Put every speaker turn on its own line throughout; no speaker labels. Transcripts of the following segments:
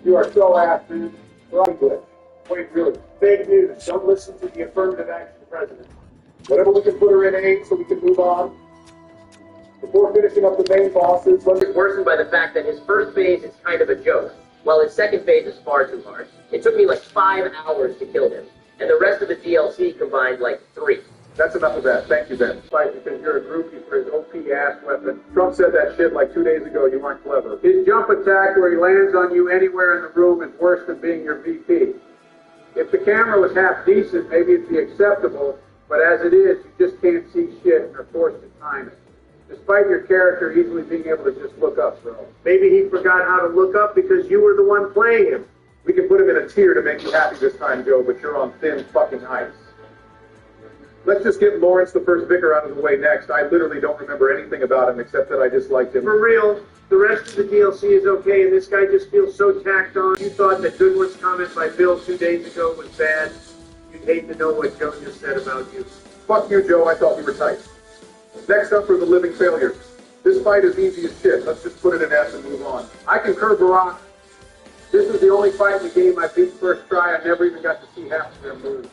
You are so ass, man. Right, good. Wait, really. Fake news. Don't listen to the affirmative action president. Whatever we can put her in 8 so we can move on. Before finishing up the main bosses,
It's worsened by the fact that his first phase is kind of a joke, while his second phase is far too hard. It took me like 5 hours to kill him, and the rest of the DLC combined like 3.
That's enough of that. Thank you, Ben. Fight because you're a groupie for his OP ass weapon. Trump said that shit like 2 days ago. You weren't clever. His jump attack where he lands on you anywhere in the room is worse than being your VP. If the camera was half decent, maybe it'd be acceptable, but as it is, you just can't see shit and are forced to time it. Despite your character easily being able to just look up, bro. Maybe he forgot how to look up because you were the one playing him. We can put him in a tier to make you happy this time, Joe, but you're on thin fucking ice. Let's just get Lawrence the First Vicar out of the way next. I literally don't remember anything about him except that I just liked him. For real, the rest of the DLC is okay, and this guy just feels so tacked on. You thought that Goodwin's comment by Bill 2 days ago was bad. You'd hate to know what Joe just said about you. Fuck you, Joe. I thought we were tight. Next up are the living failures. This fight is easy as shit. Let's just put it in S and move on. I concur, Barack. This is the only fight in the game I beat first try. I never even got to see half of their moves.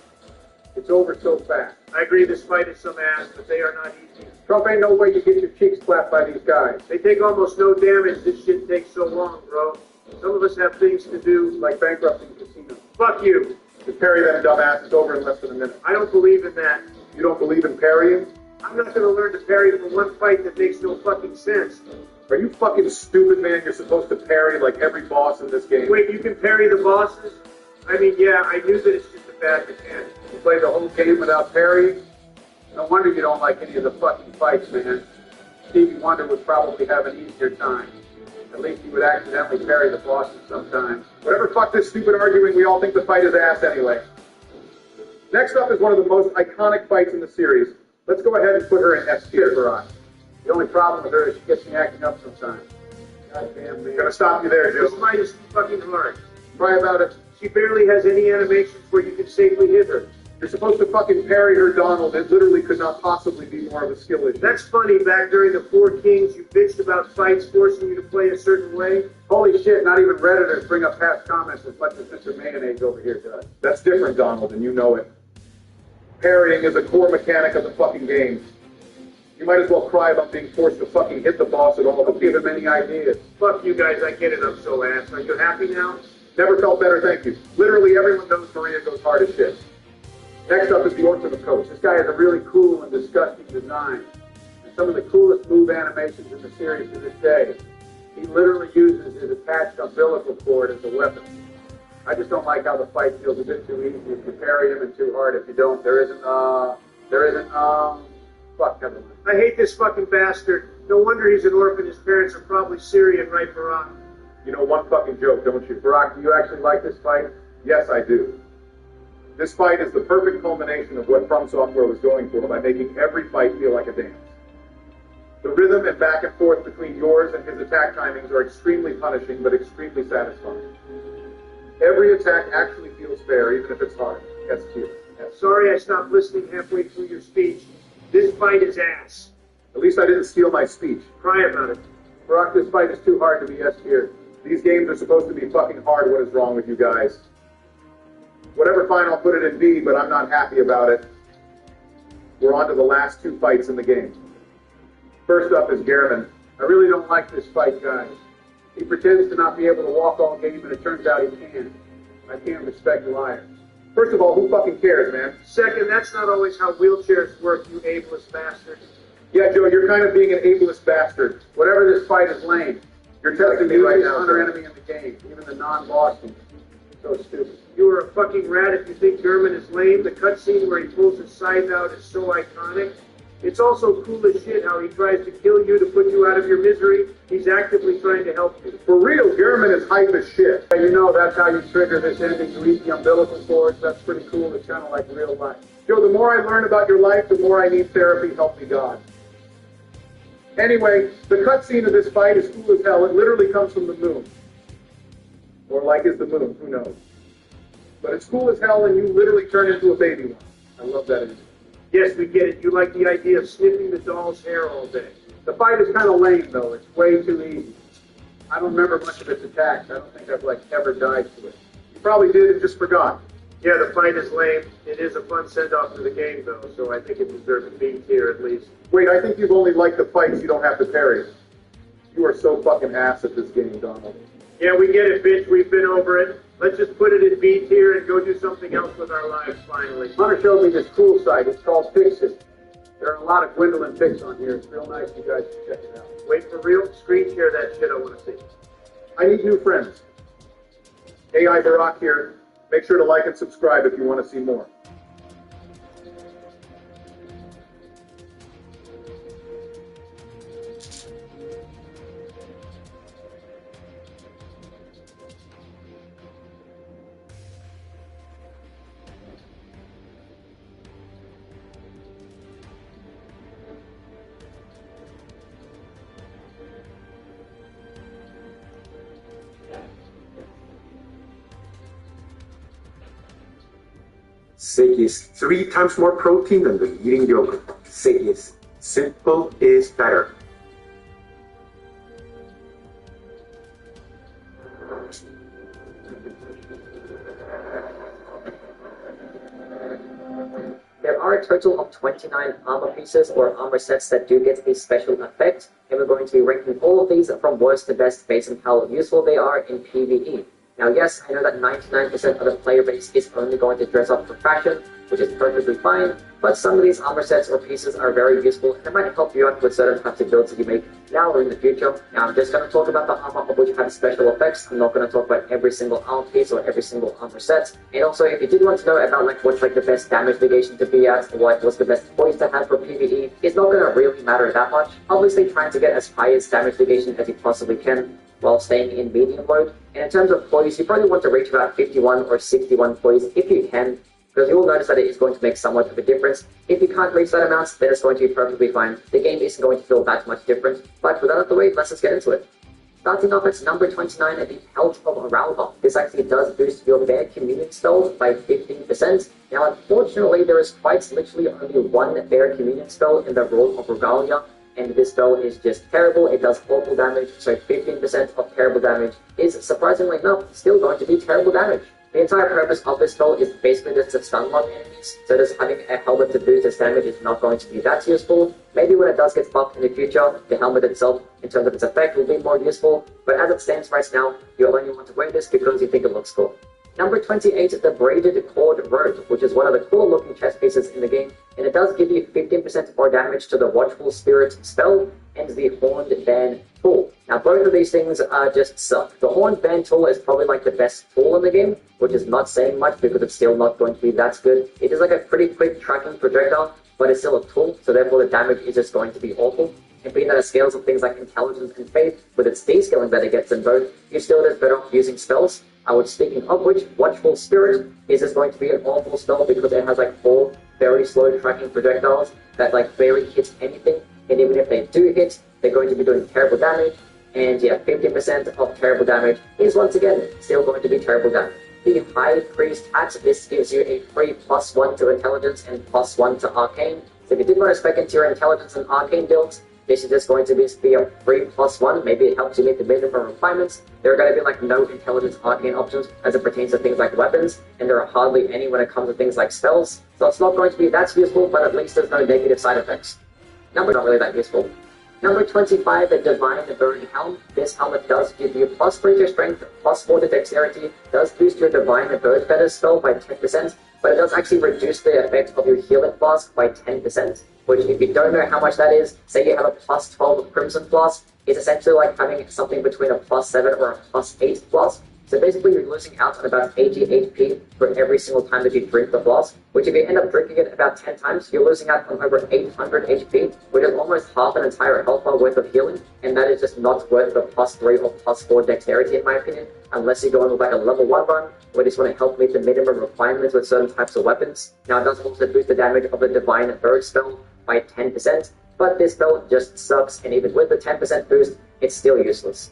It's over so fast. I agree this fight is some ass, but they are not easy. Trump, ain't no way you get your cheeks slapped by these guys. They take almost no damage. This shit takes so long, bro. Some of us have things to do, like bankrupting casinos. Fuck you. Just parry them dumbass. It's over in less than a minute. I don't believe in that. You don't believe in parrying? I'm not going to learn to parry from one fight that makes no fucking sense. Are you fucking stupid, man? You're supposed to parry like every boss in this game. Wait, you can parry the bosses? I mean, yeah, I knew that it's just a bad mechanic. You play the whole game without parrying? No wonder you don't like any of the fucking fights, man. Stevie Wonder would probably have an easier time. At least he would accidentally parry the bosses sometimes. Whatever fuck this stupid arguing, we all think the fight is ass anyway. Next up is one of the most iconic fights in the series. Let's go ahead and put her in S tier for us. The only problem with her is she gets me acting up sometimes. Goddamn, man. Gonna stop you there, Joe. This fight is too fucking hard. Try about it. She barely has any animations where you can safely hit her. You're supposed to fucking parry her, Donald. It literally could not possibly be more of a skill issue. That's funny. Back during the Four Kings, you bitched about fights forcing you to play a certain way. Holy shit, not even Redditors bring up past comments as much as Mr. Mayonnaise over here does. That's different, Donald, and you know it. Parrying is a core mechanic of the fucking game. You might as well cry about being forced to fucking hit the boss at all, but give him any ideas. Fuck you guys, I get it, I'm so ass. Are you happy now? Never felt better, thank you. Literally everyone knows Maria goes hard as shit. Next up is the Ultimate Coach. This guy has a really cool and disgusting design. And some of the coolest move animations in the series to this day. He literally uses his attached umbilical cord as a weapon. I just don't like how the fight feels a bit too easy if you parry him and too hard if you don't. Fuck, never mind. I hate this fucking bastard. No wonder he's an orphan. His parents are probably Syrian, right, Barack? You know one fucking joke, don't you? Barack, do you actually like this fight? Yes, I do. This fight is the perfect culmination of what From Software was going for by making every fight feel like a dance. The rhythm and back and forth between yours and his attack timings are extremely punishing, but extremely satisfying. Every attack actually feels fair, even if it's hard. S tier. Sorry I stopped listening halfway through your speech. This fight is ass. At least I didn't steal my speech. Cry about it. Barack, this fight is too hard to be S tier. These games are supposed to be fucking hard. What is wrong with you guys? Whatever, fine, I'll put it in B, but I'm not happy about it. We're on to the last 2 fights in the game. First up is Gehrman. I really don't like this fight, guys. He pretends to not be able to walk all game, and it turns out he can. I can't respect liars. First of all, who fucking cares, man? Second, that's not always how wheelchairs work, you ableist bastard. Yeah, Joe, you're kind of being an ableist bastard. Whatever this fight is lame. You're testing me right now. Under enemy in the game, even the non-boss team. So stupid. You are a fucking rat if you think Gehrman is lame. The cutscene where he pulls his scythe out is so iconic. It's also cool as shit how he tries to kill you to put you out of your misery. He's actively trying to help you. For real, Gehrman is hype as shit. You know that's how you trigger this ending to eat the umbilical cords. That's pretty cool. It's kind of like real life. Joe, the more I learn about your life, the more I need therapy. Help me God. Anyway, the cutscene of this fight is cool as hell. It literally comes from the moon. Or like is the moon, who knows. But it's cool as hell and you literally turn into a baby one. I love that image. Yes, we get it. You like the idea of sniffing the doll's hair all day. The fight is kind of lame, though. It's way too easy. I don't remember much of its attacks. I don't think I've ever died to it. You probably did and just forgot.
Yeah, the fight is lame. It is a fun send-off to the game, though, so I think it deserves a B tier at least.
Wait, I think you've only liked the fights you don't have to parry. You are so fucking ass at this game, Donald.
Yeah, we get it, bitch. We've been over it. Let's just put it in B tier and go do something else with our lives, finally.
Hunter showed me this cool site. It's called Fixit. There are a lot of Gwendolyn pics on here. It's real nice. You guys should check it out.
Wait, for real? Screen share that shit. I want to see.
I need new friends. AI Barack here. Make sure to like and subscribe if you want to see more.
Steak is 3 times more protein than the eating yogurt. Steak is simple is better.
There are a total of 29 armor pieces or armor sets that do get a special effect, and we're going to be ranking all of these from worst to best based on how useful they are in PvE. Now yes, I know that 99% of the player base is only going to dress up for fashion, which is perfectly fine, but some of these armor sets or pieces are very useful and they might help you out with certain types of builds that you make now or in the future. Now I'm just going to talk about the armor of which have special effects. I'm not going to talk about every single armor piece or every single armor set. And also, if you did want to know about what's the best damage negation to be at, what's the best poise to have for PvE, it's not going to really matter that much. Obviously trying to get as high as damage negation as you possibly can while staying in medium mode. And in terms of poise, you probably want to reach about 51 or 61 poise if you can, because you will notice that it is going to make somewhat of a difference. If you can't reach that amount, then it's going to be perfectly fine. The game isn't going to feel that much different. But with that out of the way, let's just get into it. Starting off at number 29 at the Pelt of Oralba. This actually does boost your bear communion spell by 15%. Now unfortunately, there is quite literally only one bear communion spell in the role of Regalia, and this spell is just terrible. It does awful damage, so 15% of terrible damage is, surprisingly enough, still going to be terrible damage. The entire purpose of this spell is basically just to stun lock enemies, so just having a helmet to boost its damage is not going to be that useful. Maybe when it does get buffed in the future, the helmet itself, in terms of its effect, will be more useful, but as it stands right now, you only want to wear this because you think it looks cool. Number 28, the Braided Cord Road, which is one of the cool looking chest pieces in the game, and it does give you 15% more damage to the Watchful Spirit spell and the Horned Band tool. Now both of these things just suck. The Horned Band tool is probably the best tool in the game, which is not saying much because it's still not going to be that good. It is a pretty quick tracking projectile, but it's still a tool, so therefore the damage is just going to be awful. And being that it scales of things like intelligence and faith, with its descaling that it gets in both, you still just better off using spells. Speaking of which, Watchful Spirit is just going to be an awful spell because it has 4 very slow tracking projectiles that barely hit anything, and even if they do hit, they're going to be doing terrible damage, and yeah, 15% of terrible damage is once again still going to be terrible damage. The High Priest hat, this gives you a free +1 to intelligence and +1 to arcane. So if you did want to spec into your intelligence and arcane builds, this is just going to be a free +1. Maybe it helps you meet the minimum requirements. There are going to be no intelligence arcane options as it pertains to things like weapons, and there are hardly any when it comes to things like spells. So it's not going to be that useful, but at least there's no negative side effects. Not really that useful. Number 25, the Divine Burning Helm. This helmet does give you +3 to strength, +4 to dexterity, does boost your Divine Bird Feathers spell by 10%, but it does actually reduce the effect of your healing flask by 10%, which if you don't know how much that is, say you have a +12 Crimson Flask, it's essentially having something between a +7 or a +8 flask. So basically you're losing out on about 80 HP for every single time that you drink the flask, which if you end up drinking it about 10 times, you're losing out on over 800 HP, which is almost half an entire health bar worth of healing, and that is just not worth the +3 or +4 dexterity in my opinion, unless you're going with a level 1 run, or just want to help meet the minimum requirements with certain types of weapons. Now it does also boost the damage of the Divine Bird spell by 10%, but this spell just sucks, and even with the 10% boost, it's still useless.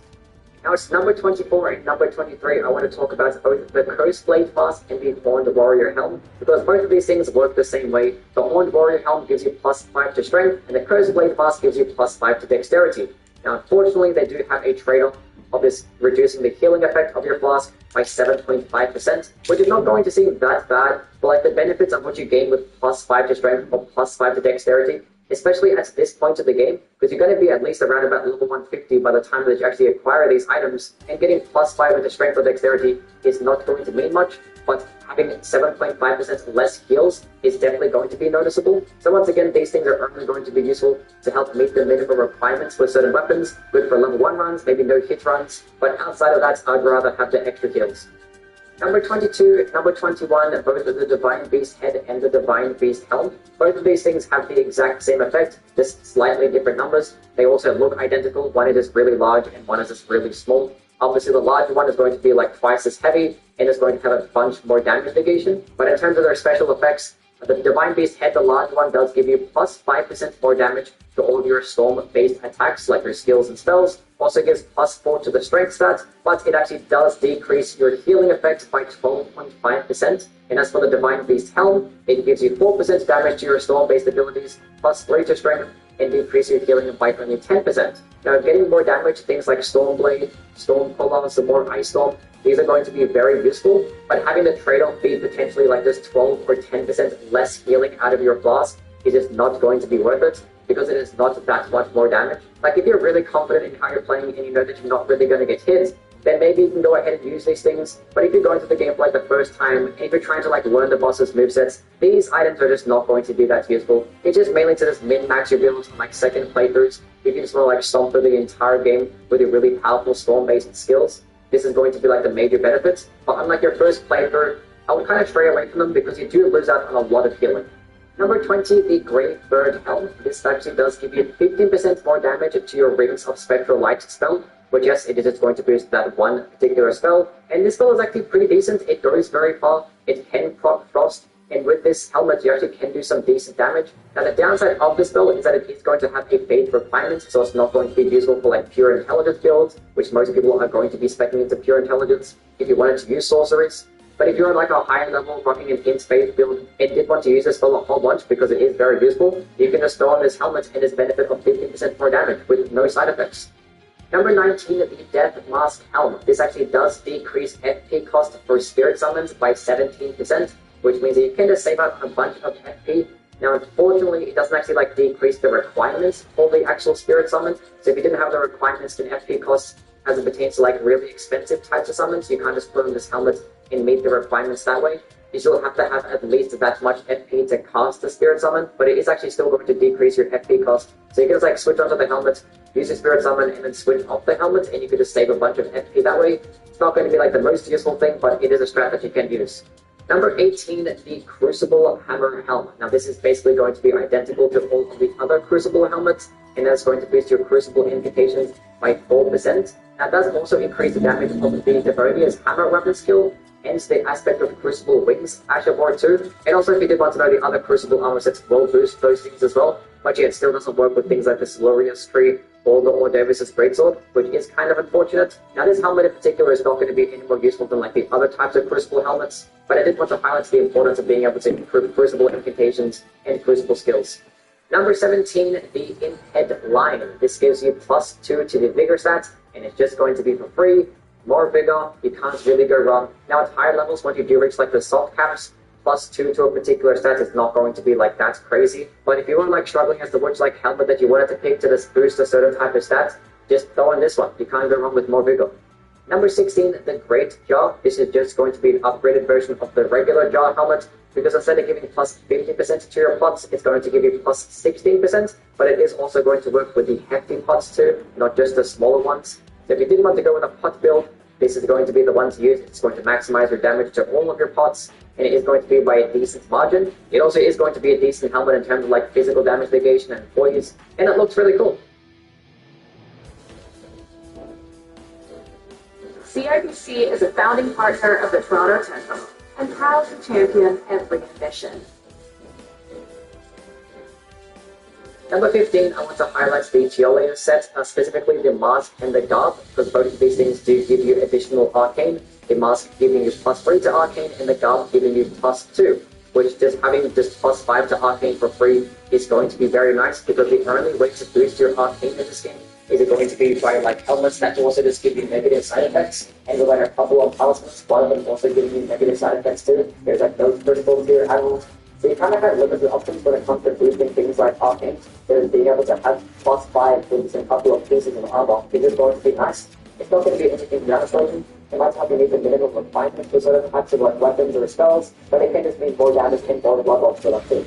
Now it's number 24 and number 23. I want to talk about both the Cursed Blade Flask and the Horned Warrior Helm, because both of these things work the same way. The Horned Warrior Helm gives you +5 to strength, and the Cursed Blade Flask gives you +5 to dexterity. Now unfortunately, they do have a trade-off of this reducing the healing effect of your flask by 7.5%, which is not going to seem that bad, but like the benefits of what you gain with +5 to strength or +5 to dexterity, especially at this point of the game, because you're going to be at least around about level 150 by the time that you actually acquire these items, and getting +5 into strength or dexterity is not going to mean much, but having 7.5% less heals is definitely going to be noticeable. So once again, these things are only going to be useful to help meet the minimum requirements for certain weapons, good for level 1 runs, maybe no hit runs, but outside of that, I'd rather have the extra heals. Number 22, number 21, both of the Divine Beast Head and the Divine Beast Helm. Both of these things have the exact same effect, just slightly different numbers. They also look identical. One is just really large and one is just really small. Obviously, the larger one is going to be like twice as heavy and is going to have a bunch more damage negation. But in terms of their special effects, the Divine Beast Head, the large one, does give you +5% more damage to all of your storm-based attacks, like your skills and spells. Also gives +4 to the strength stat, but it actually does decrease your healing effect by 12.5%. And as for the Divine Beast Helm, it gives you 4% damage to your storm-based abilities, +3 to strength, and decrease your healing by only 10%. Now, getting more damage, things like Storm Blade, Storm Pull-On, some more Ice Storm, these are going to be very useful, but having the trade-off be potentially like just 12 or 10% less healing out of your flask is just not going to be worth it, because it is not that much more damage. Like, if you're really confident in how you're playing and you know that you're not really going to get hit, then maybe you can go ahead and use these things. But if you're going to the game for like the first time, and if you're trying to like learn the boss's movesets, these items are just not going to be that useful. It's just mainly to just min-max your builds on like second playthroughs. If you just want to like stomp through the entire game with your really powerful storm-based skills, this is going to be like the major benefits. But unlike your first playthrough, I would kind of stray away from them because you do lose out on a lot of healing. Number 20, the Grey Bird Helm. This actually does give you 15% more damage to your Rings of Spectral Light spell, which yes, it is just going to boost that one particular spell. And this spell is actually pretty decent. It goes very far. It can proc Frost. And with this helmet, you actually can do some decent damage. Now, the downside of this spell is that it is going to have a fate requirement, so it's not going to be useful for like pure intelligence builds, which most people are going to be speccing into pure intelligence if you wanted to use sorceries. But if you're like a higher level rocking an int fate build and did want to use this spell a whole bunch because it is very useful, you can just throw on this helmet and its benefit of 15% more damage with no side effects. Number 19, the Death Mask Helm. This actually does decrease FP cost for spirit summons by 17%, which means that you can just save out a bunch of FP. Now, unfortunately, it doesn't actually like decrease the requirements for the actual spirit summon. So if you didn't have the requirements in FP costs as it pertains to like really expensive types of summons, you can't just put on this helmet and meet the requirements that way. You still have to have at least that much FP to cast the spirit summon, but it is actually still going to decrease your FP cost. So you can just like switch onto the helmet, use your spirit summon, and then switch off the helmet, and you can just save a bunch of FP that way. It's not going to be like the most useful thing, but it is a strat that you can use. Number 18, the Crucible Hammer Helm. Now this is basically going to be identical to all of the other Crucible helmets, and that's going to boost your Crucible invocations by 4%. Now it does also increase the damage of the Devonia's Hammer weapon skill, hence the aspect of Crucible Wings Asher 2. And also, if you did want to know, the other Crucible armor sets will boost those things as well, but yeah, it still doesn't work with things like the Silurius tree or the Ordavis' Greatsword, which is kind of unfortunate. Now this helmet in particular is not going to be any more useful than like the other types of Crucible helmets, but I did want to highlight the importance of being able to improve Crucible invocations and Crucible skills. Number 17, the Imped Line. This gives you +2 to the Vigor stat, and it's just going to be for free. More Vigor, you can't really go wrong. Now at higher levels, once you do reach like the soft caps, +2 to a particular stat is not going to be like that crazy. But if you were like struggling as to which like helmet that you wanted to pick to just boost a certain type of stat, just throw in this one. You can't go wrong with more Vigor. Number 16, the Great Jaw. This is just going to be an upgraded version of the regular Jaw helmet, because instead of giving +50% to your pots, it's going to give you +16%, but it is also going to work with the hefty pots too, not just the smaller ones. So if you did want to go with a pot build, this is going to be the one to use. It's going to maximize your damage to all of your pots, and it is going to be by a decent margin. It also is going to be a decent helmet in terms of like physical damage negation and poise, and it looks really cool.
CIBC is a founding partner of the Toronto Temple and proud to champion every ambition.
Number 15, I want to highlight the Geolia set, specifically the Mask and the Garb, because both of these things do give you additional Arcane. The Mask giving you +3 to Arcane, and the Garb giving you +2, which just having just +5 to Arcane for free is going to be very nice, because the only way to boost your Arcane in this game Is it going to be by like helmets that also just give you negative side effects? And with like a couple of talismans, one of them also giving you negative side effects too. There's like those critical tier animals. So you kind of have limited options when it comes to boosting things like arcane. There's being able to have +5 boosts and a couple of pieces of armor. It is going to be nice. It's not going to be anything devastating. It might not be the minimum requirement for certain types of like weapons or spells, but it can just mean more damage and more blood loss for that too.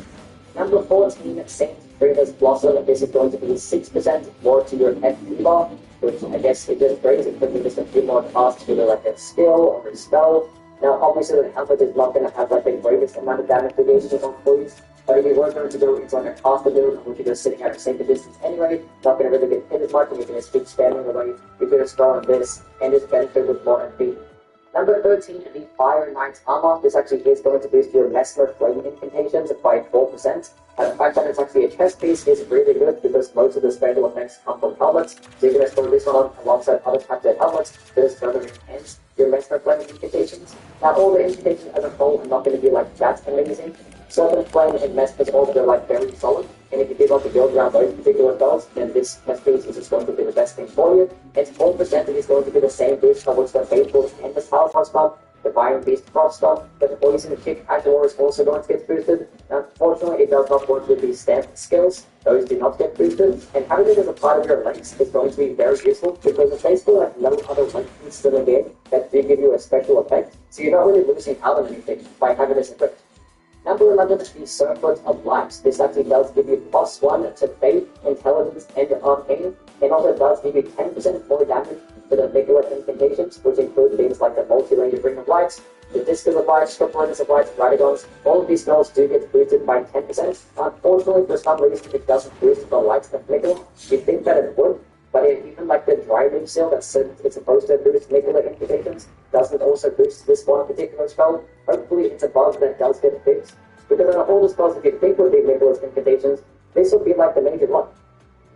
Number 14, Saint Freda's Blossom. This is going to be 6% more to your FP bar, which I guess it just brings it could be just a few more costs either like a skill or a spell. Now obviously the helmet is not going to have like the greatest amount of damage mitigation on please, but if you were going to go into like a cost build, which you're just sitting at the same distance anyway, not going to really get hit as much, and you can just keep spamming away. You could just go on this and just benefit with more MP. Number 13, the Fire Knight's Armor. This actually is going to boost your Mesmer Flame incantations by 4%. And the fact that it's actually a chest piece is really good because most of the special effects come from helmets. So you can just throw this one on alongside other types of helmets to just further enhance your Mesmer Flame incantations. Now all the incantations as a whole are not going to be like that amazing. Serpent Flame and Mespers also are like very solid. And if you did want to build around those particular spells, then this chest piece is just going to be the best thing for you. It's 4% is going to be the same boost of which the Faithful and the Power Spell, the Fire Beast Frost Spell, but the Poison Kick Agilor is also going to get boosted. Unfortunately, it does not work with these stamp skills. Those do not get boosted. And having it as a part of your links is going to be very useful because it's basically like no other link in the game that do give you a special effect. So you're not really losing out on anything by having this equipped. Number 11, the Circlet of Lives. This actually does give you +1 to Faith, Intelligence, and Arcane, and also does give you 10% more damage to the regular incantations, which include things like the Multi-Range Ring of Lights, the Discus of Lights, Scriptlines of Lights, Radagons. All of these spells do get boosted by 10%. Unfortunately, for some reason, it doesn't boost the Lights of Flicker. You'd think that it would, but even like the Driving Seal that said it's supposed to boost regular incantations doesn't also boost this one particular spell. Hopefully it's a bug that does get fixed, because in all the spells that you think would be Nicholas incantations, this would be like the major one.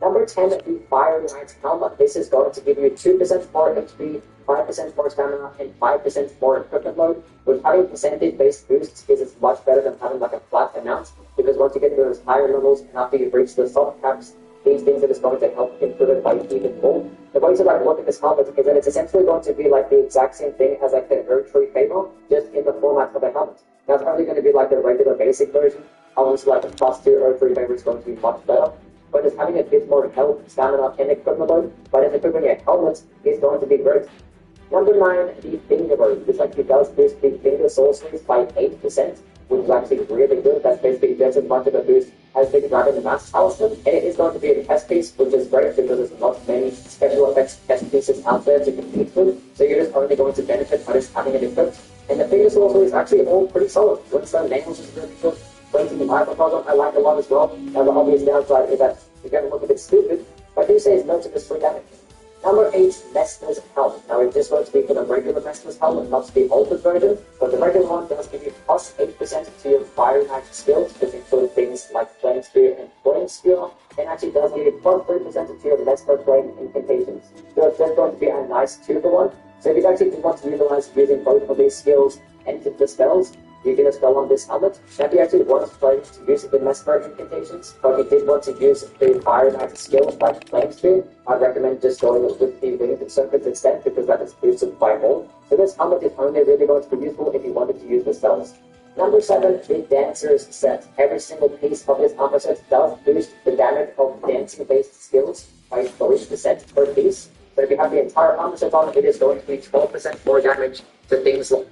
Number 10, the Fire Knight's Helmet. This is going to give you 2% more HP, 5% more stamina, and 5% more equipment load, which having percentage-based boosts is much better than having like a flat amount, because once you get to those higher levels and after you reach the soft caps, these things are just going to help improve it by even more. The way to like look at this helmet is that it's essentially going to be like the exact same thing as like the Earth Tree Favor, just in the format of a helmet. Now it's only going to be like the regular basic version. Obviously like the +2 Earth Tree Favor is going to be much better. But just having a bit more health, stamina, and equipment load, but if equipping a helmet is going to be great. Number 9, the Finger Bird. This actually does boost the Finger Sorceries by 8%, which is actually really good. That's basically just as much of a boost as the Dragon the Mask Talisman. And it is going to be a test piece, which is great because there's not many special effects test pieces out there to compete with. So you're just only going to benefit by just having it equipped. And the Finger Sorcery is actually all pretty solid. Windstone Nails is really good. 25 I like a lot as well. Now the obvious downside is that you're going to look a bit stupid, but I do say it's no to this free damage. Number 8, Mesmer's Helmet. Now it's just going to be for the regular Mesmer's Helmet, not the altered version, but the regular one does give you +8% to your Fire Knight skills, which include things like Flame Spear and Flame Spear, and actually does give you +3% to your Mesmer Flame incantations. So it's just going to be a nice 2-to-1. So if you actually do want to utilize using both of these skills and the spells, you can just go on this helmet. Now if you actually want to use the Mesmer incantations, but you did want to use the Fire Knight skills like Flame Spear, I'd recommend just going with the Winged Circuits instead, because that is boosted by more. So this helmet is only really going to be useful if you wanted to use the spells. Number 7, the Dancer's Set. Every single piece of this armor set does boost the damage of dancing-based skills by 3% per piece. So if you have the entire armor set on, it is going to be 12% more damage to things like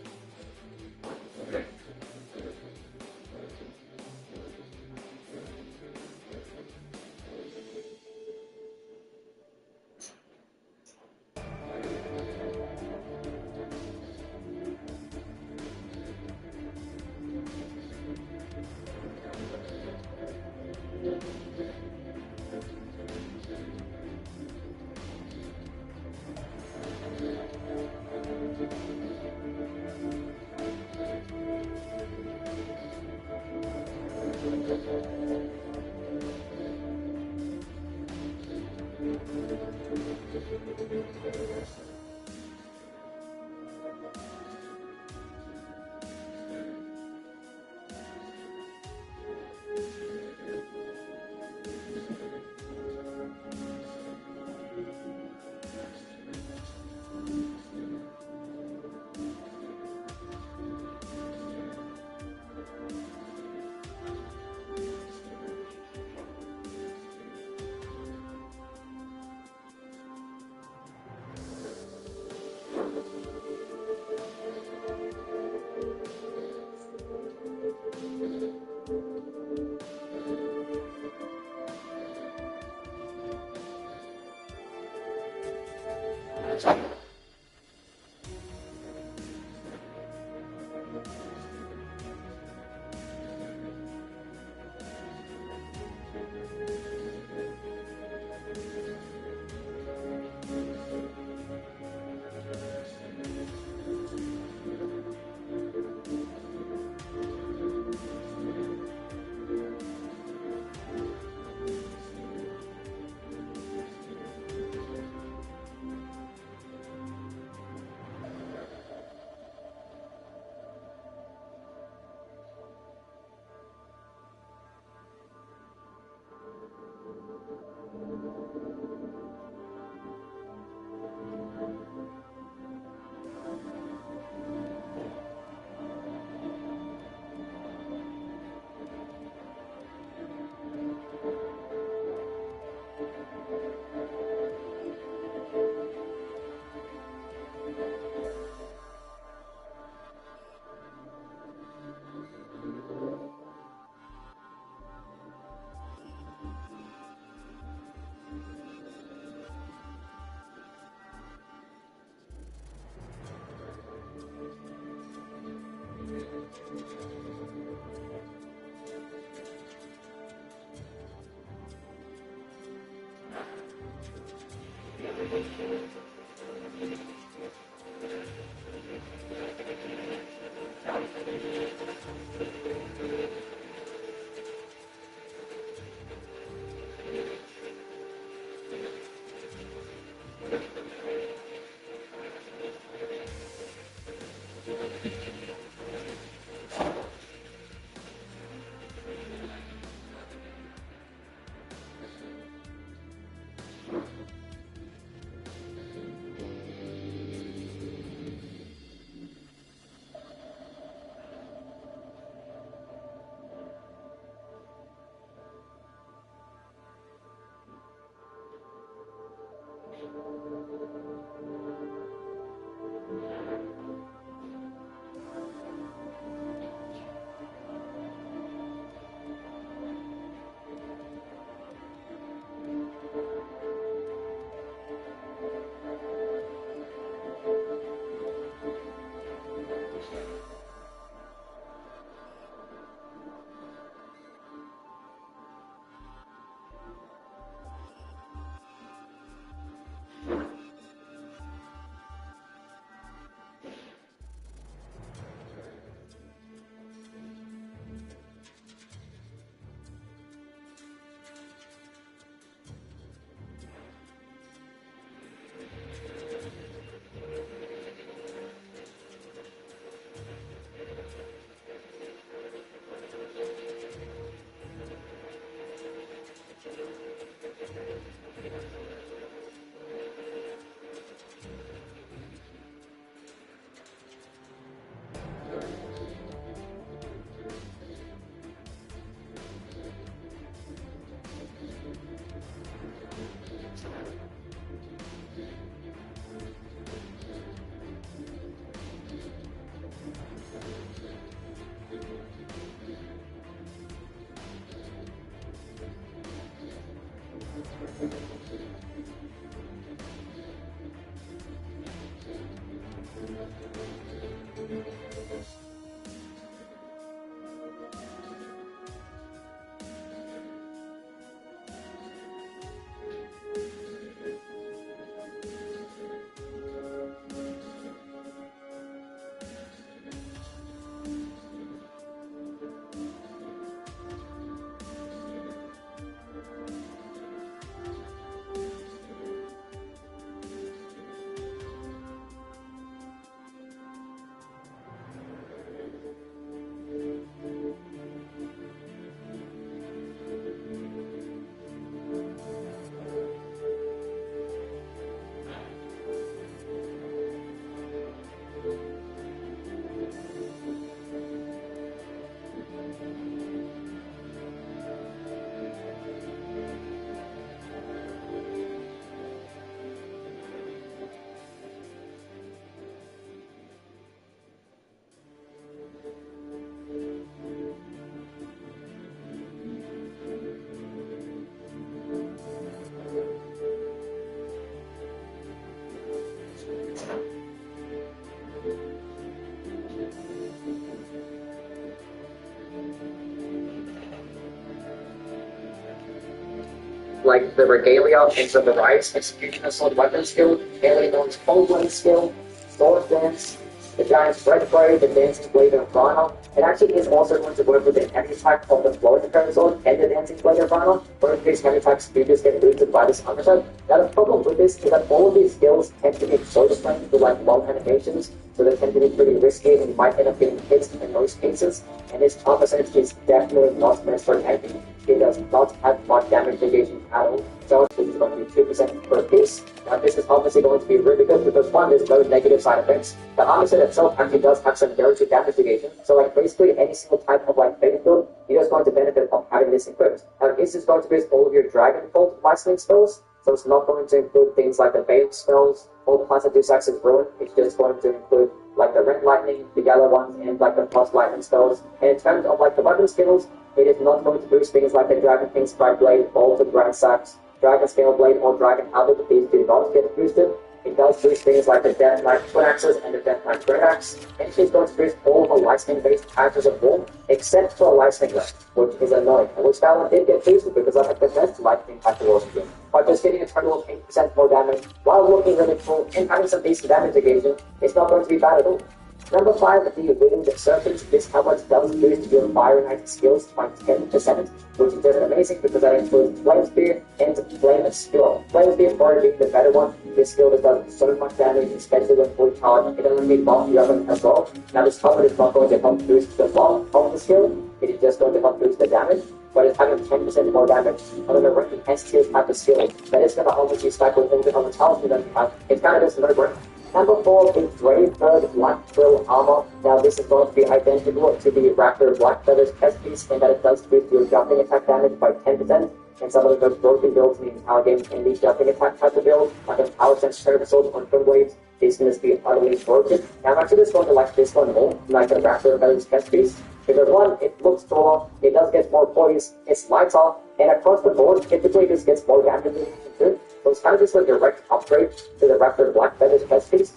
like the regalia and the rights, execution assault weapon skill, Haley Norton's cold blade skill, sword dance, the giant's red blade, the dancing blade of Rana. It actually is also going to work with the heavy type of the floating sword and the dancing blade of Rana, where in case heavy types do just get boosted by this underset. Now the problem with this is that all of these skills tend to be so strength with like long animations, so they tend to be pretty risky and you might end up getting hits in most cases. And this top percentage is definitely not meant for tanking. It does not have much damage negation at all. So this is going to be 2% per piece. Now this is obviously going to be really good because one, there's no negative side effects. The armor set itself actually does have some very good damage negation. So like basically any single type of like fading build, you're just going to benefit from having this equipped. Now this is going to boost all of your Dragon Bolt lightning spells. So it's not going to include things like the Bane spells, all the plants that do Saxon's Ruin. It's just going to include like the Red Lightning, the Yellow ones, and like the Frost Lightning spells. And in terms of like the weapon skills, it is not going to boost things like the Dragon King Strike Blade, Bolted Grand Sax, Dragon Scale Blade, or Dragon Outlet. These do not get boosted. It does boost things like the Death Knight Twin Axes and the Death Knight Great Axe, and she's going to boost all of the lightning-based characters of war, except for Lightning Left, which is annoying, and which that one did get boosted because I have the best lightning type of Warrior game, by just getting a total of 8% more damage, while looking really cool and having some decent damage evasion. It's not going to be bad at all. Number 5, the Winged Serpent. This helmet does boost your Fire Knight skills by 10%, which is just amazing because that includes Flame Spear and Flame Skill. Flame Spear probably being the better one. This skill that does so much damage, especially with full charge. It doesn't need buff the other as well. Now this helmet is not going to help boost the buff of the skill, it is just going to help boost the damage, but it's having 10% more damage on the ranking S tier type of skill. That is going to help you stack with all the other talents that you have. It's kind of just no-brainer. Number 4 is Gravebird Black Frill Armor. Now this is going to be identical to the Raptor Black Feathers chest piece in that it does boost your jumping attack damage by 10%, and some of the most broken builds in the entire game in the jumping attack type of build, like a Power Sense Turtle on Twin Waves, is going to be utterly broken. Now I'm actually just going to like this one more, like the Raptor Feathers chest piece, because one, it looks taller, it does get more poise, it's lighter, and across the board, typically this gets more damage than you can do. So it's kind of just a direct upgrade to the Raptor Black Feathers chest piece.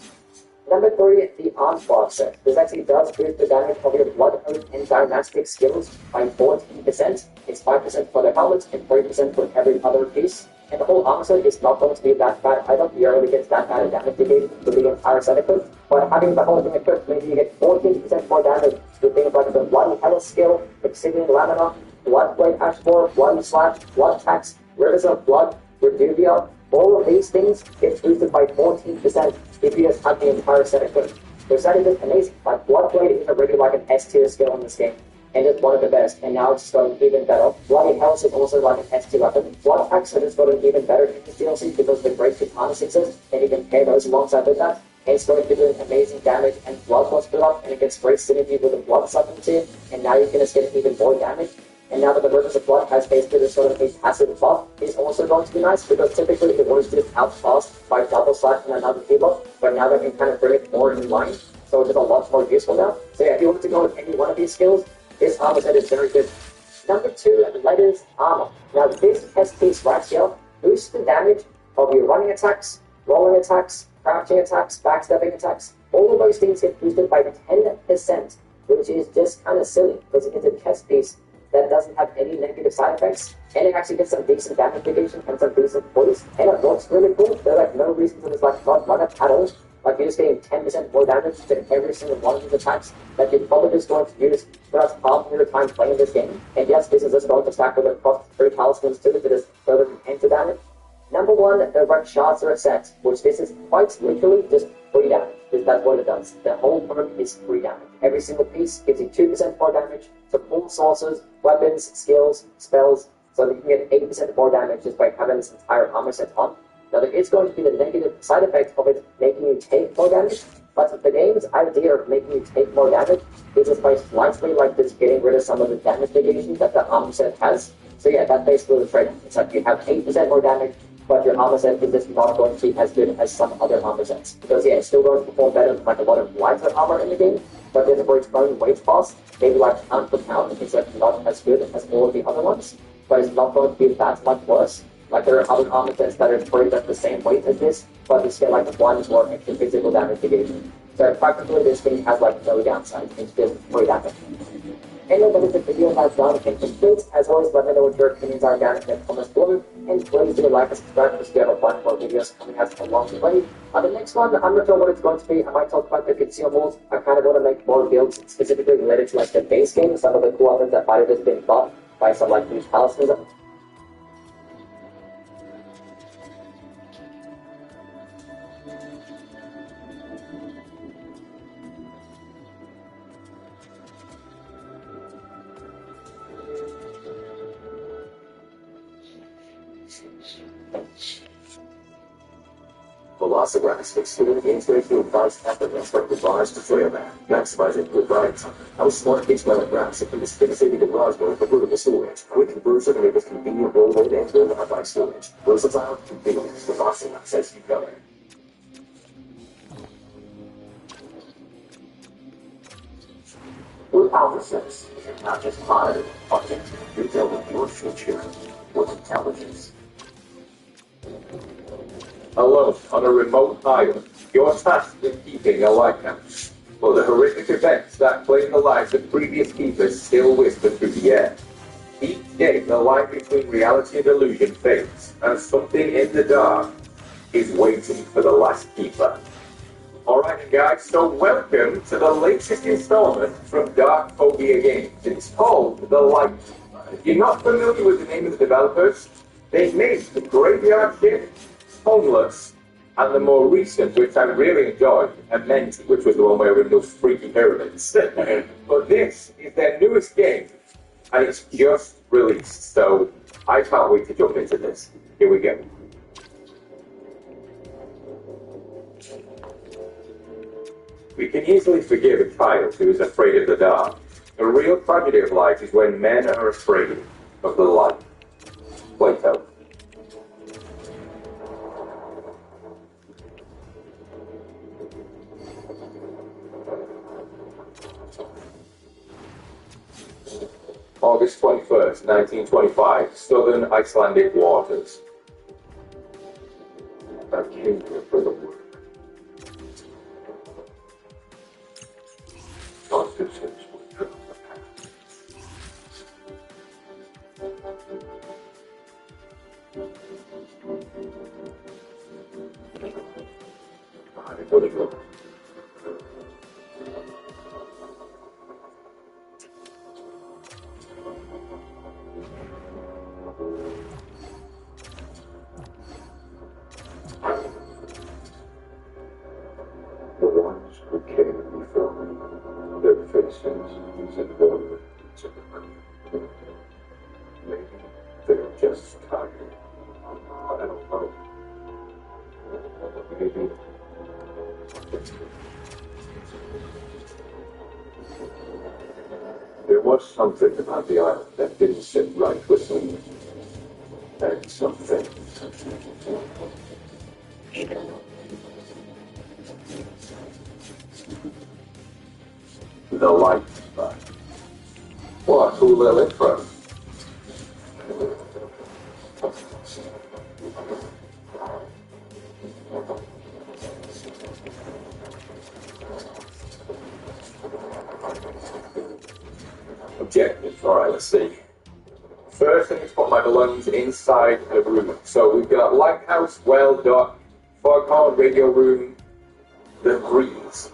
Number 3, the Onslaught set. This actually does boost the damage of your Blood Oath and Dynastic skills by 14%. It's 5% for the helmet and 3% for every other piece. And the whole armor set is not going to be that bad. I don't really get that bad damage negation with the entire set equipped. But having the whole thing equipped, maybe you get 14% more damage with things like the Blood Hell skill, Obsidian Lamina, Bloodblade Ashmore, Blood Slash, Blood Tax, Rivers of Blood, Reduvia. All of these things get boosted by 14% if you just have the entire set equipped. The set is just amazing. Like, Bloodblade is already like an S tier skill in this game, and it's one of the best, and now it's gotten even better. Bloody Hells is also like an S tier weapon. Blood Axe has gotten even better in this DLC because the Great Katana exist, and you can pair those alongside with that. And it's going to be doing amazing damage and blood loss build up, and it gets great synergy with the blood supplement, and now you can just get even more damage. And now that the Rivers of Blood has basically this sort of a passive buff, is also going to be nice, because typically it was just outclassed by double slash and another debuff, but now they can kind of bring it more in line, so it's a lot more useful now. So yeah, if you want to go with any one of these skills, this armor set is very good. Number 2, Letters Armor. Now this chest piece right here boosts the damage of your running attacks, rolling attacks, crouching attacks, backstabbing attacks. All of those things get boosted by 10%, which is just kind of silly, because it's a chest piece that doesn't have any negative side effects, and it actually gets some decent damage negation and some decent poise, and it looks really cool. There's like no reason to just like not run it at all. Like you're just getting 10% more damage to every single one of these attacks that you're probably just going to use throughout half of your time playing this game. And yes, this is just going to stack with across 3 talismans too to just further enhance the damage. Number 1, the Rakshasa set, which this is quite literally just free damage. That's what it does. The whole perk is free damage. Every single piece gives you 2% more damage to full sources, weapons, skills, spells, so that you can get 80% more damage just by having this entire armor set on. Now there is going to be the negative side effect of it making you take more damage, but the game's idea of making you take more damage is just by slightly like this getting rid of some of the damage negation that the armor set has. So yeah, that's basically the trade-off. It's like you have 8% more damage, but your armor set is just not going to be as good as some other armor sets. Because yeah, it's still going to perform better than like a lot of lighter armor in the game, but there's for its own weight cost, maybe like pound per pound, it's like not as good as all of the other ones, but it's not going to be that much worse. Like there are other armor sets that are pretty much the same weight as this, but it's get like one more extra physical damage negation. So practically this thing has like no downside, it's just free damage. Anyway, that is the video that's done and complete. As always, let me know what your opinions are down in the comments below. And please do like and subscribe because we have a bunch more videos coming out along the way. The next one, I'm not sure what it's going to be. I might talk about the consumables. I kind of want to make more builds specifically related to like the base game, some of the cool items that might have just been buffed by some like new talismans.
Velocigraph exceeding the intuition advice effortless from garage to Toyota, maximizing good rides. Our smart pitch graphs can be fixated garage mode for vertical storage. Quick conversion enables convenient rollaway and roll-out bike storage. Versatile, convenient, Velocigraph sets you covered. With AlphaSense, you can not just monitor, object, you're building your future with intelligence.
alone on a remote island. You're tasked with keeping a lighthouse. But the horrific events that claim the lives of previous keepers still whisper through the air. Each day, the line between reality and illusion fades, and something in the dark is waiting for the last keeper. Alright guys, so welcome to the latest installment from Dark Phobia Games. It's called The Light. If you're not familiar with the name of the developers, they made the Graveyard Shift, Homeless, and the more recent, which I really enjoyed, Amenti, which was the one where we were in those freaky pyramids. But this is their newest game, and it's just released, so I can't wait to jump into this. Here we go. We can easily forgive a child who is afraid of the dark. The real tragedy of life is when men are afraid of the light. Plato. August 21st, 1925, southern Icelandic waters. I came here for the work. Constitutions will drill the path. I will go. The ones who came before me, their faces and velvet to the maybe they're just tired. I don't know. Maybe there was something about the island that didn't sit right with me. And something. The light spot. What a cool little intro. Objectives. Alright, let's see. First, I need to put my belongings inside the room. So we've got lighthouse, well, dock, foghorn, radio room, the breeze.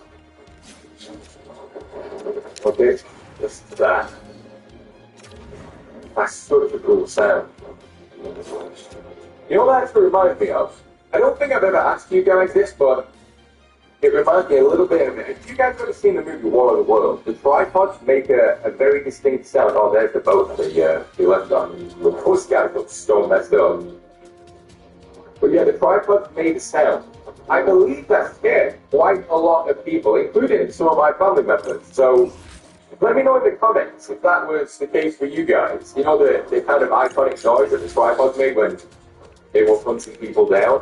Okay, just that. That's such a cool sound. You know what that actually reminds me of? I don't think I've ever asked you guys this, but it reminds me a little bit of it. If you guys have ever seen the movie War of the Worlds, the tripods make a very distinct sound. Oh, there's the boat they left on. Those guys look so messed up. But yeah, the tripods made a sound. I believe that scared quite a lot of people, including some of my family members. So let me know in the comments if that was the case for you guys. You know the kind of iconic noise that the tripods made when they were hunting people down?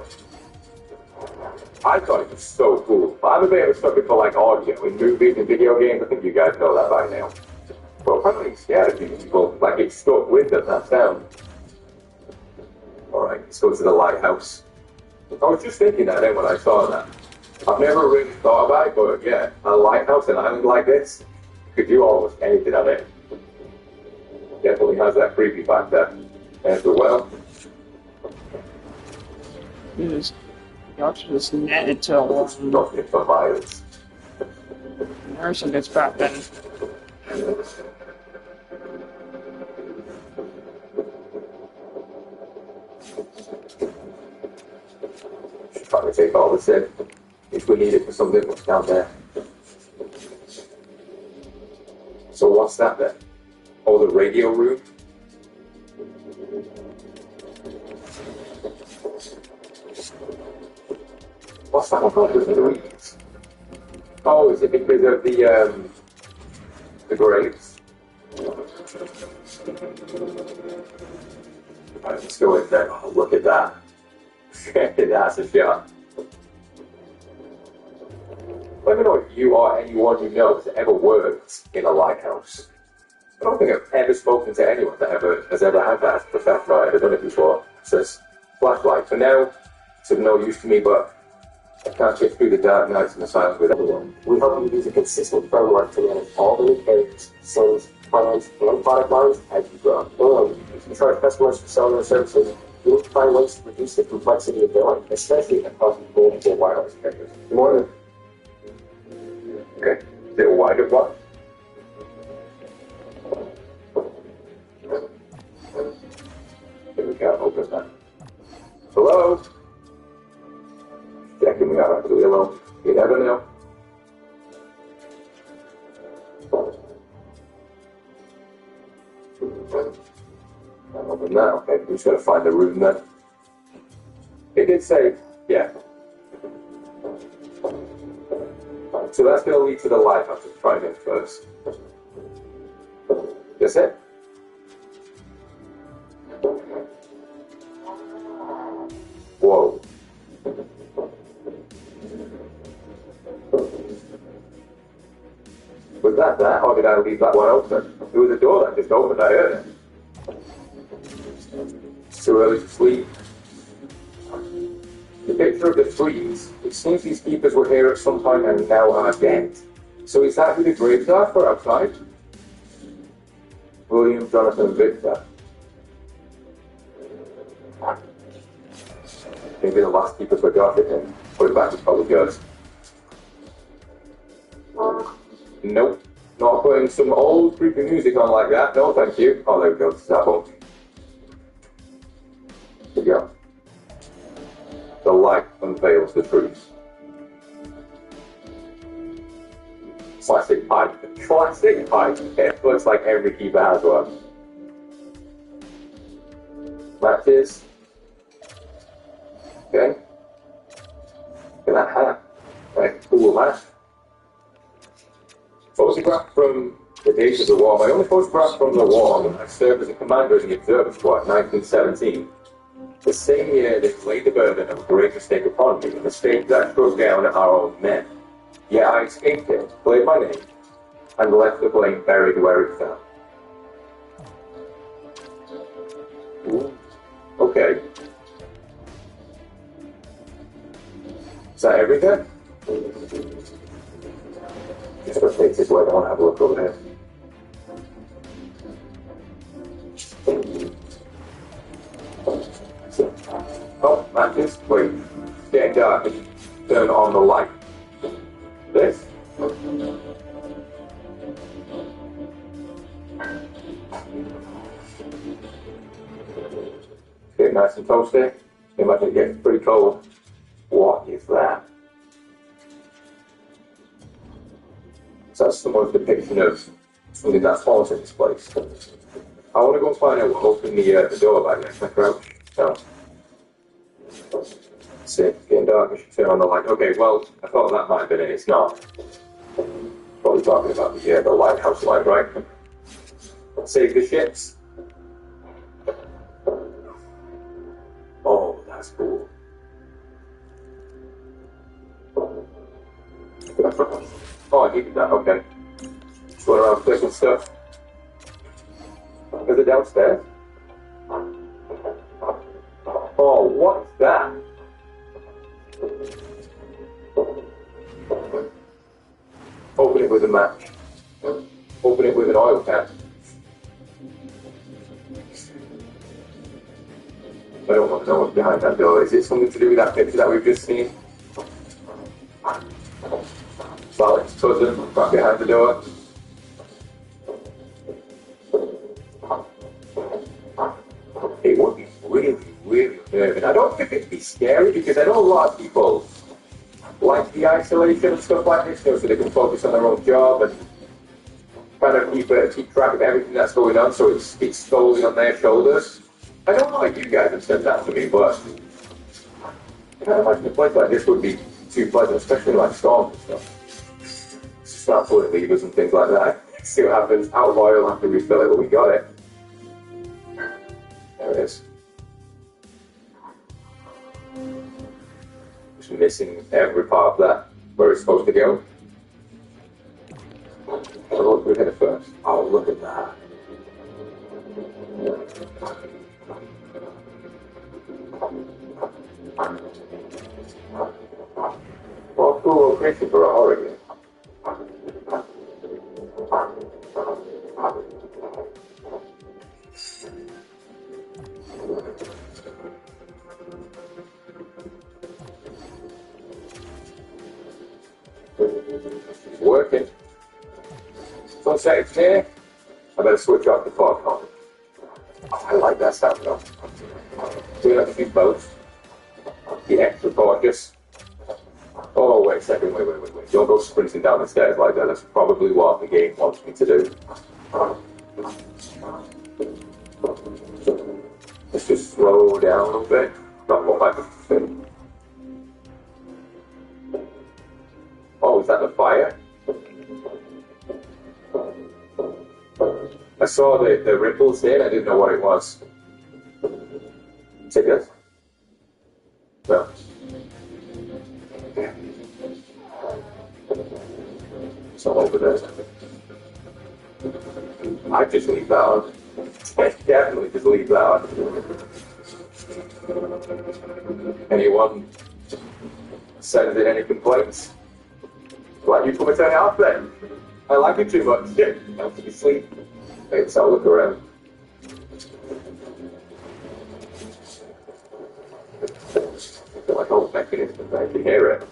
I thought it was so cool. But I'm a bit of a sucker for like audio in movies and video games. I think you guys know that by now. But apparently scared of people, like it's stuck with them, that sound. Alright, let's go to the lighthouse. I was just thinking that then when I saw that. I've never really thought about it, but yeah, a lighthouse in an island like this, you could do almost anything on it. Definitely has that creepy factor. There's the well.
Yes. Y'all should just net it to
Nothing for violence.
nurse and it's back then.
Just trying to take all this in. If we need it for something, what's down there? So what's that then? Oh, the radio room? What's that one called with the reeds? Oh, is it because of the graves? Right, let's go in there. Oh, look at that. That's a shot. Let me know if you or anyone you know has ever worked in a lighthouse. I don't think I've ever spoken to anyone that has ever had that as a professional. I've ever done it before. It says flashlight. For now, It's of no use to me, but I can't get through the dark nights and the silence with everyone.
We help you use a consistent framework to manage all the new characters, scenes, plans, and product lines as you grow. And if you charge customers for selling their services, you need to find ways to reduce the complexity of billing, especially across multiple wireless carriers.
More than... Okay. Is it a wider what? We can't open that. Hello? Checking me out actually alone. You never know. Can't open that. Okay, we just gotta find the room then. It did say, yeah. So that's gonna lead to the lighthouse to try it first. That's it? Whoa. Was that that, or did I leave that one open? There was a door that just opened, I heard it. It's too early to sleep. The picture of the trees, it seems these keepers were here at some time and now are dead. So is that who the graves are for outside? William Jonathan Victor. Maybe the last keepers were gossiping and put it back to public goods. Nope. Not putting some old creepy music on like that. No, thank you. Oh, there we go. This is that one. Here we go. The light unveils the trees. Classic pipe. Classic pipe. It looks like every keeper has one. Matches. Okay. Look at that hat. Right, cool hat. Photograph from the days of the war. My only photograph from the war when I served as a commander in the Observer Squad, 1917. The same year they laid the burden of a great mistake upon me, a mistake that struck down our own men. Yet I escaped it, played my name, and left the blame buried where it fell. Ooh. Okay. Is that everything? Just for faces where I want to have a look over here. Oh, matches. Wait. It's getting dark. Turn on the light. This? It's getting nice and toasty. Imagine it gets pretty cold. What is that? So that's someone's depiction of something that's haunted this place. I want to go and find out what opened the door back there. Can I crouch? No. See, it's getting dark. I should turn on the light. Okay, well, I thought that might have been it. It's not. Probably talking about the lighthouse light, right? Save the ships. Oh, that's cool. Oh, I needed that, okay. Just went around clicking stuff. Is it downstairs? Oh, what's that? Open it with a match. Open it with an oil can. I don't want to know what's behind that door. Is it something to do with that picture that we've just seen? Sally's cousin, right behind the door. It would be really, really unnerving. I don't think it'd be scary because I know a lot of people like the isolation and stuff like this, so they can focus on their own job and kind of keep track of everything that's going on, so it's solely on their shoulders. I don't know like you guys have said that to me, but I can't imagine a place like this would be too pleasant, especially like storms and stuff. Start pulling levers and things like that. See what happens. Out of oil after we fill it, but we got it. There it is. Just missing every part of that where it's supposed to go. I'll look through here first. Oh, look at that. What a cool location for a Oregon. Working. So settings here. I better switch off the fog on. I like that sound though. Do have to do both. Be extra cautious. Oh, wait a second, wait. Don't go sprinting down the stairs like that. That's probably what the game wants me to do. Let's just slow down a little bit. Not what I think. Oh, is that the fire? I saw the ripples there. I didn't know what it was. Take this. No. It's all over there. I just leave that on. I definitely just leave that on. Anyone sending in any complaints? Like you come and turn it off then? I like it too much. Yeah, helps me sleep. Let's have a look around. I feel like all mechanisms, I can hear it.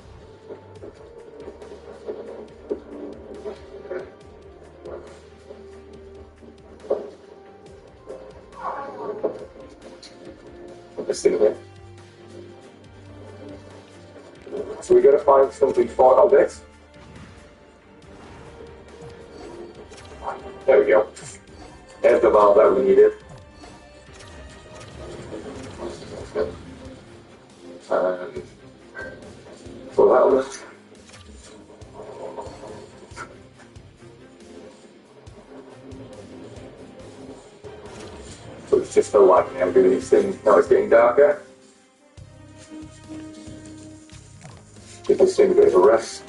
This thing here. So we got to find something for all this. There we go. There's the valve that we needed. And so that was. So it's just the lighting. I'm doing these things. Now it's getting darker. Give this thing a bit of a rest.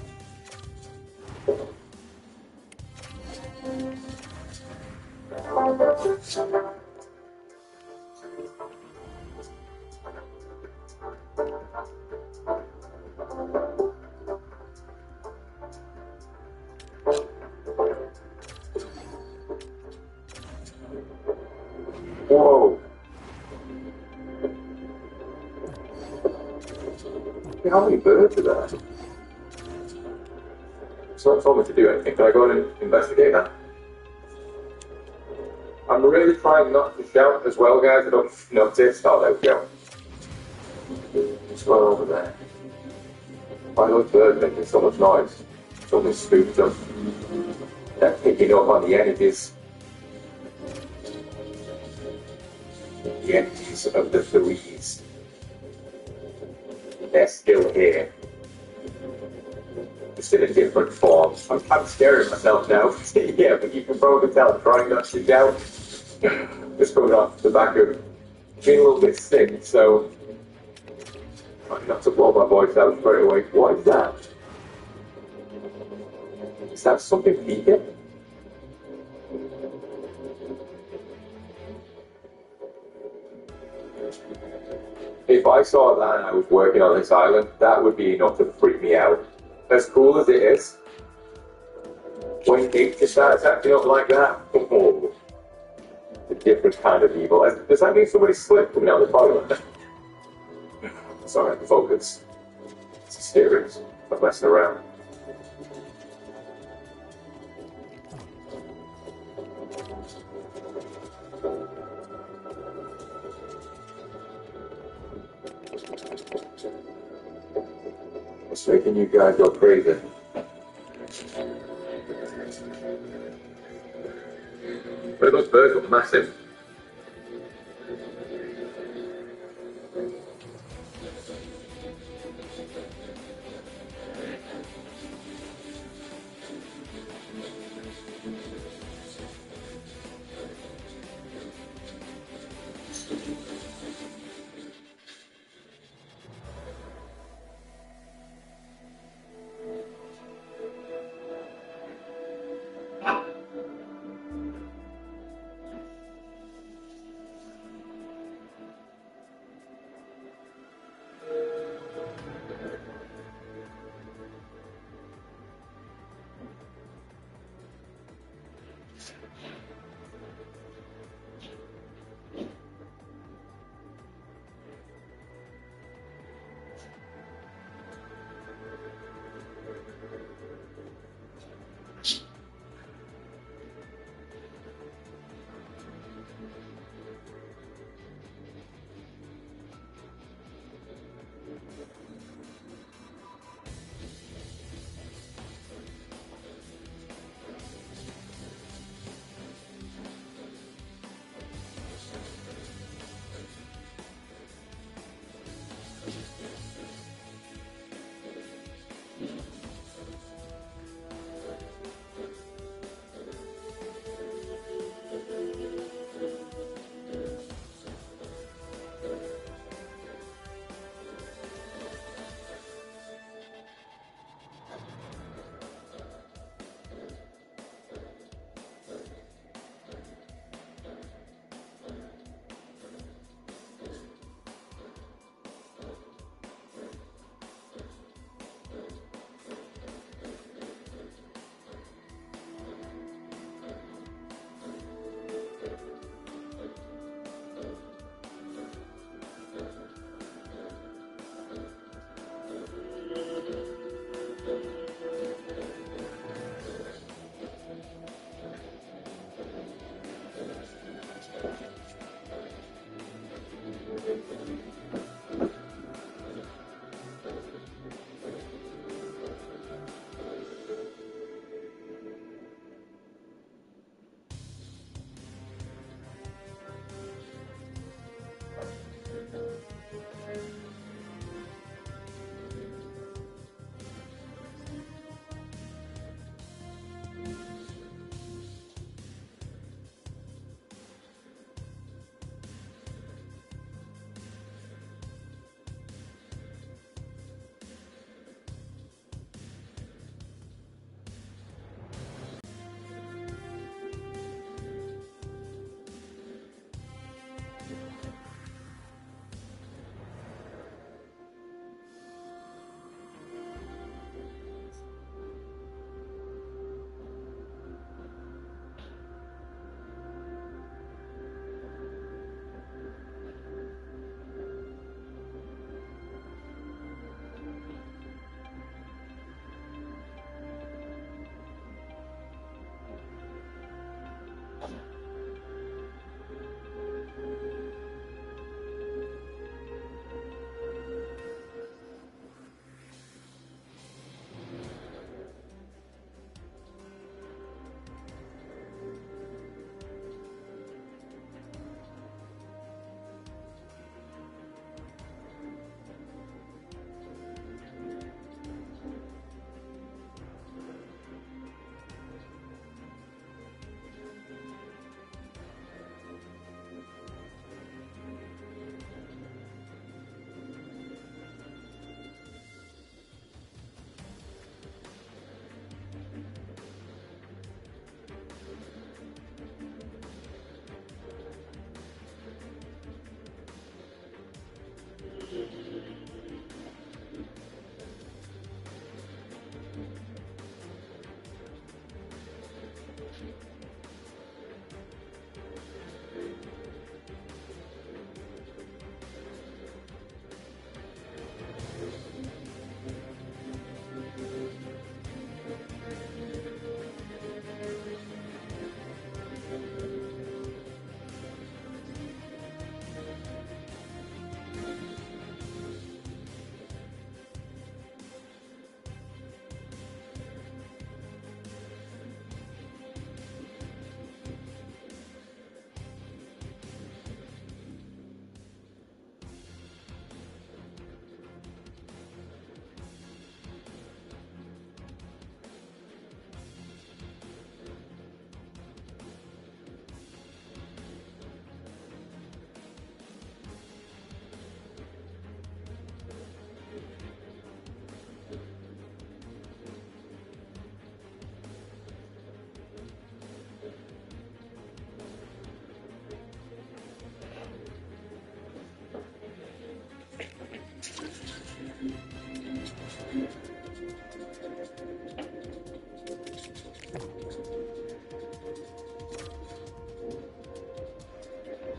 Whoa. How many birds are there? It's not told me to do anything. Can I go and investigate that? I'm really trying not to shout as well, guys. I don't notice. Oh, there we go. What's going on over there? Why are those birds making so much noise? Something spooked them. They're picking up on the energies. The energies of the threes. They're still here. Just in a different form. I'm scaring myself now. Yeah, but you can probably tell I'm trying not to shout. Just coming off the back of being a little bit sick, so trying not to blow my voice out straight away. What is that? Is that something peeking? If I saw that and I was working on this island, that would be enough to freak me out. As cool as it is, when nature starts acting up like that, oh, it's a different kind of evil. Does that mean somebody slipped coming out of the toilet? Sorry, focus. It's serious. I'm messing around. What's making you guys go crazy? But those birds look massive.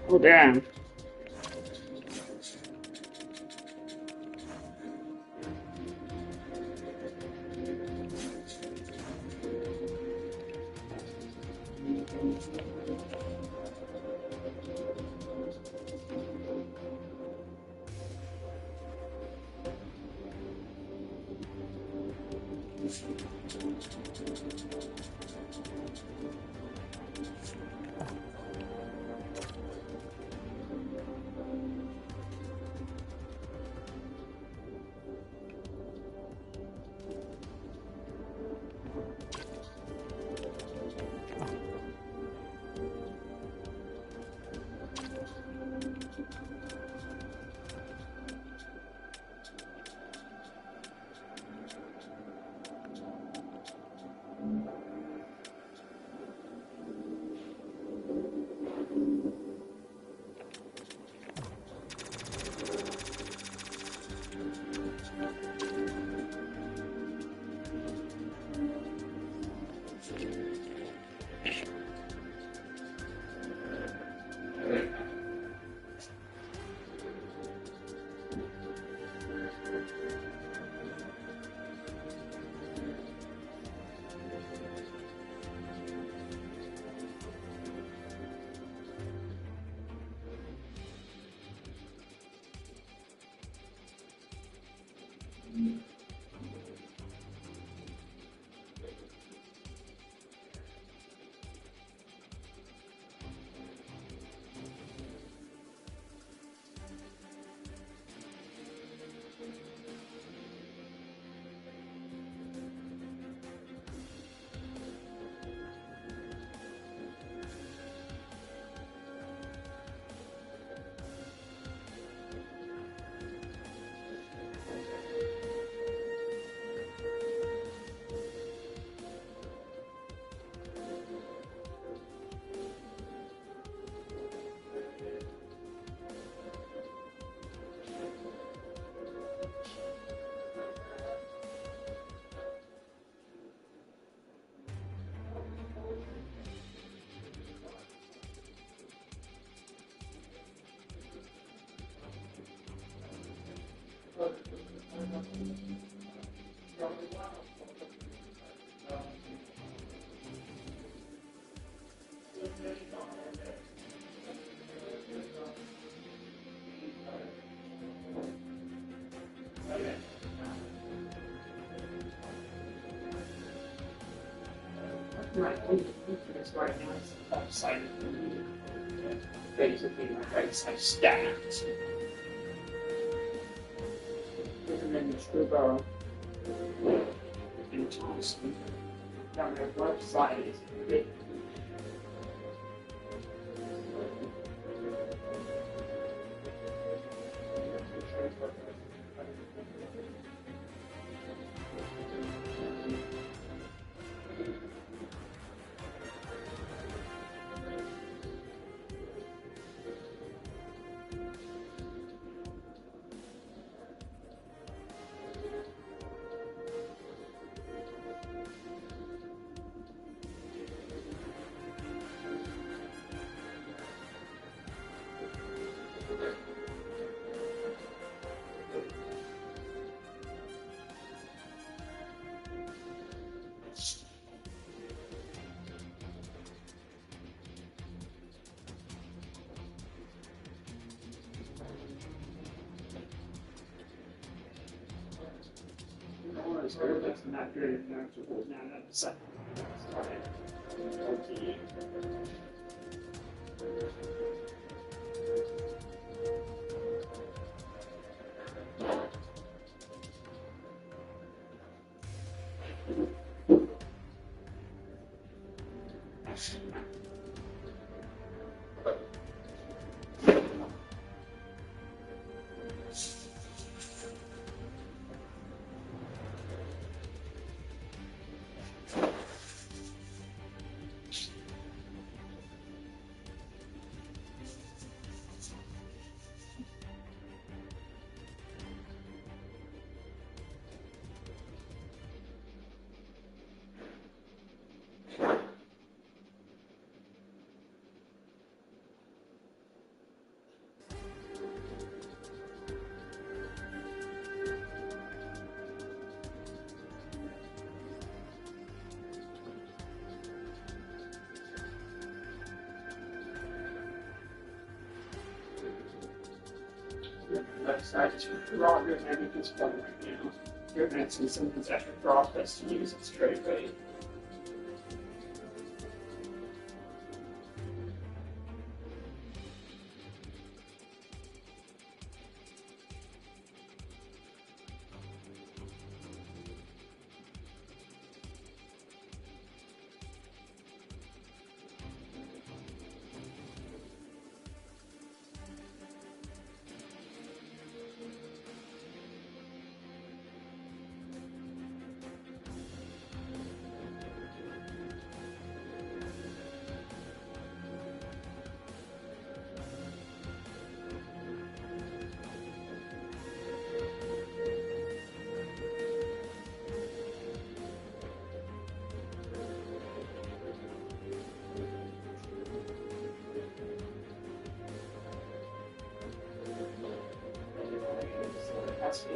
Oh, damn. Right, because right now it's left-sided. Basically, my right side stacked. And then the screw barrel into the speaker. Down the left side is big. It's not very comfortable now that the second started. Okay. left side to draw your hand against one right now. You're going to see some consecutive draw best to use it straight away.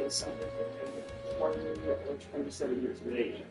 Is something 20 or 27 years of age.